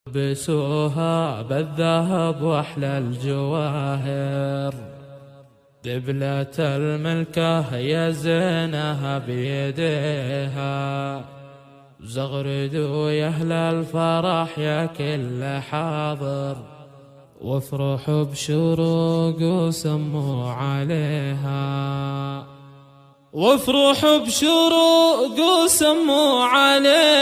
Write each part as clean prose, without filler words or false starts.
لبسوها بالذهب واحلى الجواهر، دبلة الملكة يا زينها بيديها، زغردوا يا اهل الفرح يا كل حاضر، وافرحوا بشروق وسموا عليها، وافرحوا بشروق وسموا عليها.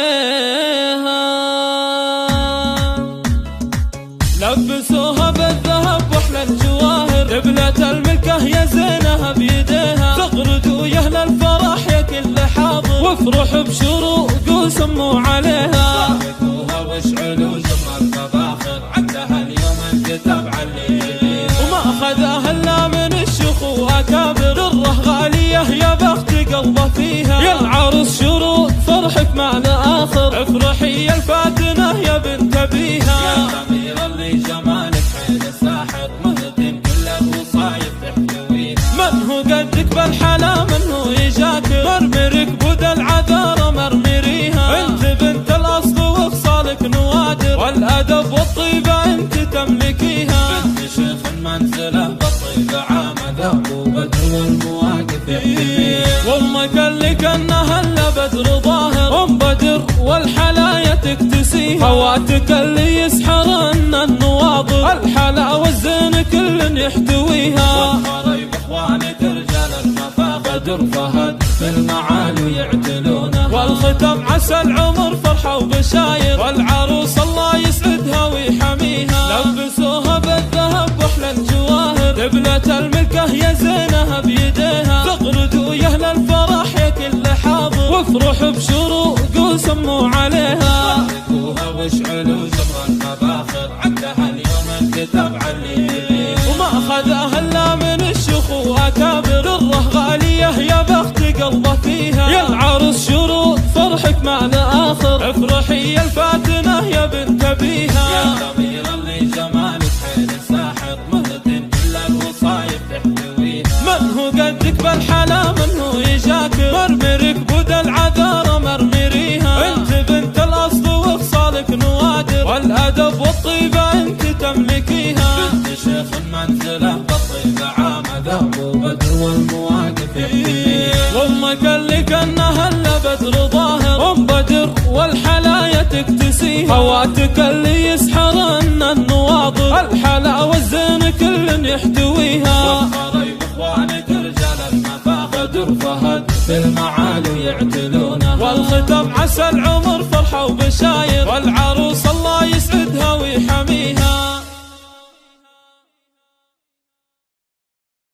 لبسوها بالذهب واحلى الجواهر، دبلة الملكة يا زينها بيديها، زغردوا يا اهل الفرح يا كل حاضر، وافرحوا بشروق وسموا عليها. باركوها واشعلوا شمع الفخر، عندها اليوم انكتب عليه، وما اخذها الا من الشيوخ واكابر، دره غاليه يا بخت قلبه فيها، يا العروس شروق فرحك معنا اخر، افرحي يا الفاتنه يا بنت ابيها. يا الأميرة اللي جمالك حيل ساحر، مهتم كل الوصايف تحتويها، من هو قدك بالحلا من هو يجاكر، مرمرك بود العذارى مرمريها، انت بنت الاصل وخصالك نوادر، والادب والطيبه انت تملكيها، بنت شيخ منزله بالطيبة عامده، وبدر والمواقف يحتويها، وامك اللي كانها الا بدر ظاهر، ام بدر والحلايا تكتسيها، هواتك اللي يسحرن النواظر، الحلا والزين كل يحتويها، والقرايب اخوانك رجال المفاخر، بدر فهد في المعالي يعتلونه، والختم عسى العمر فرحه وبشاير، والعروس الله يسعدها ويحميها. لبسوها بالذهب واحلى الجواهر، دبلة الملكة يا زينها بيديها، زغردوا يا اهل الفرح يا كل حاضر، وافرحوا بشروق وسموا عليها. باركوها واشعلوا شمع الفخر، عندها اليوم انكتب عليه، وما اخذها الا من الشيوخ واكابر، دره غاليه يا بخت قلبه فيها، يا العروس شروق فرحك معنا اخر، افرحي يا الفاتنه يا بنت ابيها. يا الأميرة اللي جمالك حيل ساحر، مهتم كل الوصايف تحتويها، من هو قدك بالحلا من هو يجاكر، مرمرك بود العذارى مرمريها، انت بنت الاصل وخصالك نوادر، والادب والطيبه انت تملكيها، بنت شيخ منزله بالطيبة عامده، وبدر والمواقف يحتويها، وامك اللي كانها الا بدر ظاهر، ام بدر والحلايا تكتسيها، هواتك اللي يسحرن النواظر، الحلا والزين كل يحتويها، والقرايب اخوانك رجال المفاخر، بدر فهد في المعالي يعتلونه، والختم عسى العمر فرحه وبشاير، والعروس الله